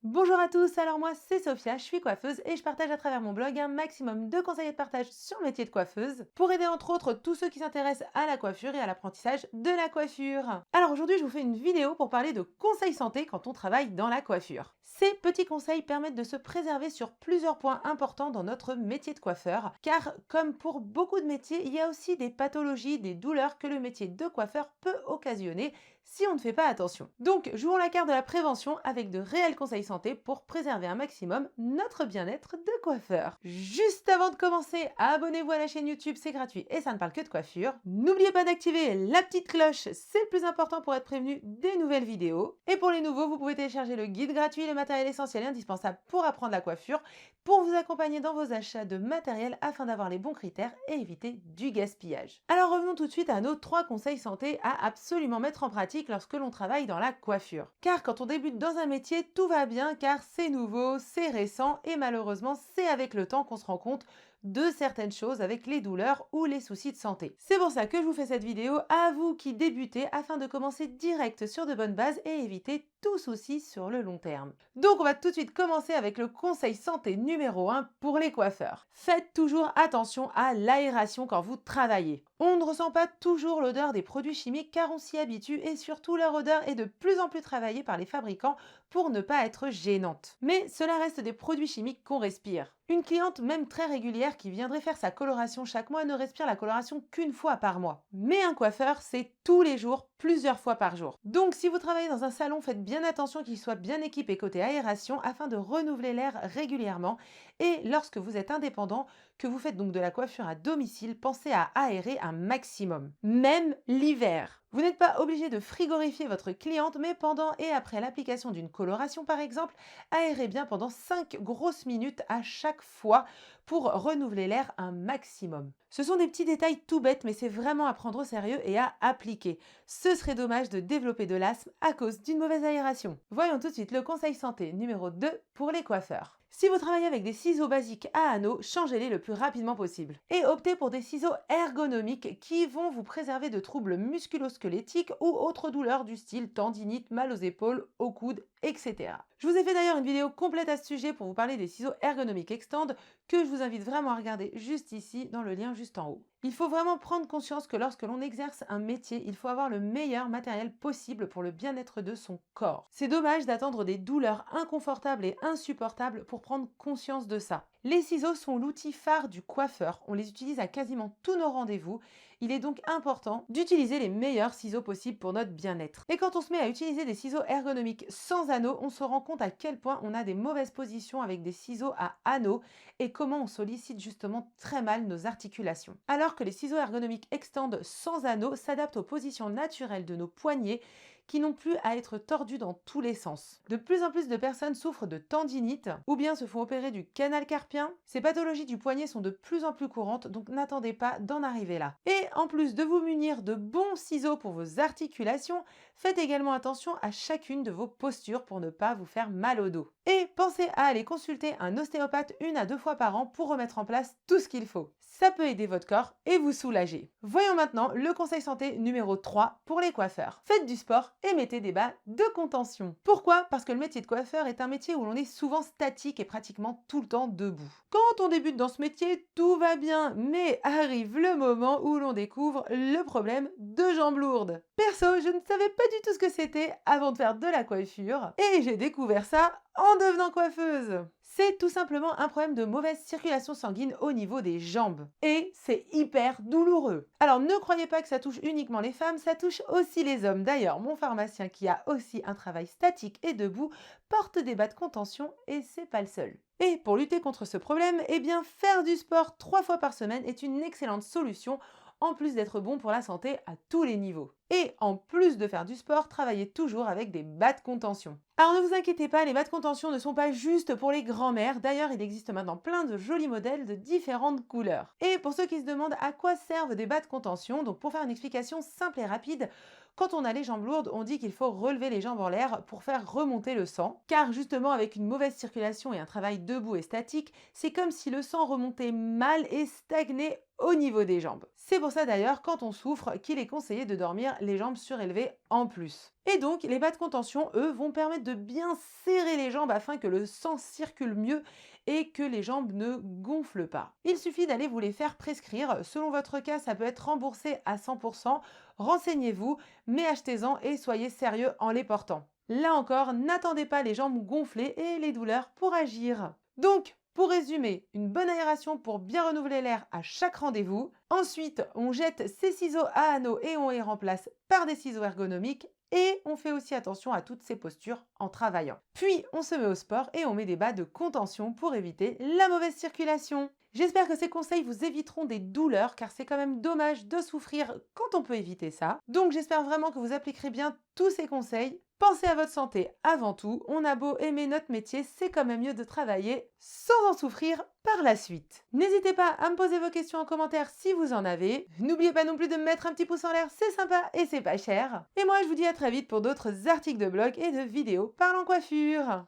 Bonjour à tous, alors moi c'est Sophia, je suis coiffeuse et je partage à travers mon blog un maximum de conseils et de partage sur le métier de coiffeuse pour aider entre autres tous ceux qui s'intéressent à la coiffure et à l'apprentissage de la coiffure. Alors aujourd'hui je vous fais une vidéo pour parler de conseils santé quand on travaille dans la coiffure. Ces petits conseils permettent de se préserver sur plusieurs points importants dans notre métier de coiffeur car comme pour beaucoup de métiers, il y a aussi des pathologies, des douleurs que le métier de coiffeur peut occasionner si on ne fait pas attention. Donc, jouons la carte de la prévention avec de réels conseils santé pour préserver un maximum notre bien-être de coiffeur. Juste avant de commencer, abonnez-vous à la chaîne YouTube, c'est gratuit et ça ne parle que de coiffure. N'oubliez pas d'activer la petite cloche, c'est le plus important pour être prévenu des nouvelles vidéos. Et pour les nouveaux, vous pouvez télécharger le guide gratuit, le matériel essentiel et indispensable pour apprendre la coiffure, pour vous accompagner dans vos achats de matériel afin d'avoir les bons critères et éviter du gaspillage. Alors revenons tout de suite à nos 3 conseils santé à absolument mettre en pratique lorsque l'on travaille dans la coiffure. Car quand on débute dans un métier, tout va bien car c'est nouveau, c'est récent et malheureusement c'est avec le temps qu'on se rend compte de certaines choses avec les douleurs ou les soucis de santé. C'est pour ça que je vous fais cette vidéo à vous qui débutez afin de commencer direct sur de bonnes bases et éviter tout souci sur le long terme. Donc on va tout de suite commencer avec le conseil santé numéro 1 pour les coiffeurs. Faites toujours attention à l'aération quand vous travaillez. On ne ressent pas toujours l'odeur des produits chimiques car on s'y habitue et surtout leur odeur est de plus en plus travaillée par les fabricants pour ne pas être gênante. Mais cela reste des produits chimiques qu'on respire. Une cliente même très régulière qui viendrait faire sa coloration chaque mois ne respire la coloration qu'une fois par mois. Mais un coiffeur, c'est tous les jours, plusieurs fois par jour. Donc si vous travaillez dans un salon, faites bien attention qu'il soit bien équipé côté aération afin de renouveler l'air régulièrement. Et lorsque vous êtes indépendant, que vous faites donc de la coiffure à domicile, pensez à aérer un maximum, même l'hiver. Vous n'êtes pas obligé de frigorifier votre cliente, mais pendant et après l'application d'une coloration par exemple, aérez bien pendant 5 grosses minutes à chaque fois pour renouveler l'air un maximum. Ce sont des petits détails tout bêtes, mais c'est vraiment à prendre au sérieux et à appliquer. Ce serait dommage de développer de l'asthme à cause d'une mauvaise aération. Voyons tout de suite le conseil santé numéro 2 pour les coiffeurs. Si vous travaillez avec des ciseaux basiques à anneaux, changez-les le plus rapidement possible. Et optez pour des ciseaux ergonomiques qui vont vous préserver de troubles musculo-squelettiques ou autres douleurs du style tendinite, mal aux épaules, aux coudes, etc. Je vous ai fait d'ailleurs une vidéo complète à ce sujet pour vous parler des ciseaux ergonomiques Extend que je vous invite vraiment à regarder juste ici dans le lien juste en haut. Il faut vraiment prendre conscience que lorsque l'on exerce un métier, il faut avoir le meilleur matériel possible pour le bien-être de son corps. C'est dommage d'attendre des douleurs inconfortables et insupportables pour prendre conscience de ça. Les ciseaux sont l'outil phare du coiffeur, on les utilise à quasiment tous nos rendez-vous. Il est donc important d'utiliser les meilleurs ciseaux possibles pour notre bien-être. Et quand on se met à utiliser des ciseaux ergonomiques sans anneaux, on se rend compte à quel point on a des mauvaises positions avec des ciseaux à anneaux et comment on sollicite justement très mal nos articulations. Alors que les ciseaux ergonomiques Extend sans anneaux s'adaptent aux positions naturelles de nos poignets qui n'ont plus à être tordus dans tous les sens. De plus en plus de personnes souffrent de tendinite ou bien se font opérer du canal carpien. Ces pathologies du poignet sont de plus en plus courantes, donc n'attendez pas d'en arriver là. Et en plus de vous munir de bons ciseaux pour vos articulations, faites également attention à chacune de vos postures pour ne pas vous faire mal au dos. Et pensez à aller consulter un ostéopathe 1 à 2 fois par an pour remettre en place tout ce qu'il faut. Ça peut aider votre corps et vous soulager. Voyons maintenant le conseil santé numéro 3 pour les coiffeurs. Faites du sport et mettez des bas de contention. Pourquoi? Parce que le métier de coiffeur est un métier où l'on est souvent statique et pratiquement tout le temps debout. Quand on débute dans ce métier, tout va bien, mais arrive le moment où l'on découvre le problème de jambes lourdes. Perso, je ne savais pas du tout ce que c'était avant de faire de la coiffure et j'ai découvert ça en devenant coiffeuse. C'est tout simplement un problème de mauvaise circulation sanguine au niveau des jambes. Et c'est hyper douloureux. Alors ne croyez pas que ça touche uniquement les femmes, ça touche aussi les hommes. D'ailleurs, mon pharmacien qui a aussi un travail statique et debout porte des bas de contention et c'est pas le seul. Et pour lutter contre ce problème, eh bien faire du sport 3 fois par semaine est une excellente solution en plus d'être bon pour la santé à tous les niveaux. Et en plus de faire du sport, travaillez toujours avec des bas de contention. Alors ne vous inquiétez pas, les bas de contention ne sont pas juste pour les grands-mères. D'ailleurs, il existe maintenant plein de jolis modèles de différentes couleurs. Et pour ceux qui se demandent à quoi servent des bas de contention, donc pour faire une explication simple et rapide, quand on a les jambes lourdes, on dit qu'il faut relever les jambes en l'air pour faire remonter le sang. Car justement, avec une mauvaise circulation et un travail debout et statique, c'est comme si le sang remontait mal et stagnait au niveau des jambes. C'est pour ça d'ailleurs, quand on souffre, qu'il est conseillé de dormir les jambes surélevées en plus. Et donc, les bas de contention, eux, vont permettre de bien serrer les jambes afin que le sang circule mieux et que les jambes ne gonflent pas. Il suffit d'aller vous les faire prescrire. Selon votre cas, ça peut être remboursé à 100%. Renseignez-vous, mais achetez-en et soyez sérieux en les portant. Là encore, n'attendez pas les jambes gonflées et les douleurs pour agir. Donc, pour résumer, une bonne aération pour bien renouveler l'air à chaque rendez-vous. Ensuite, on jette ses ciseaux à anneaux et on les remplace par des ciseaux ergonomiques. Et on fait aussi attention à toutes ces postures en travaillant. Puis, on se met au sport et on met des bas de contention pour éviter la mauvaise circulation. J'espère que ces conseils vous éviteront des douleurs car c'est quand même dommage de souffrir quand on peut éviter ça. Donc j'espère vraiment que vous appliquerez bien tous ces conseils. Pensez à votre santé avant tout. On a beau aimer notre métier, c'est quand même mieux de travailler sans en souffrir par la suite. N'hésitez pas à me poser vos questions en commentaire si vous en avez. N'oubliez pas non plus de me mettre un petit pouce en l'air, c'est sympa et c'est pas cher. Et moi je vous dis à très vite pour d'autres articles de blog et de vidéos parlant coiffure.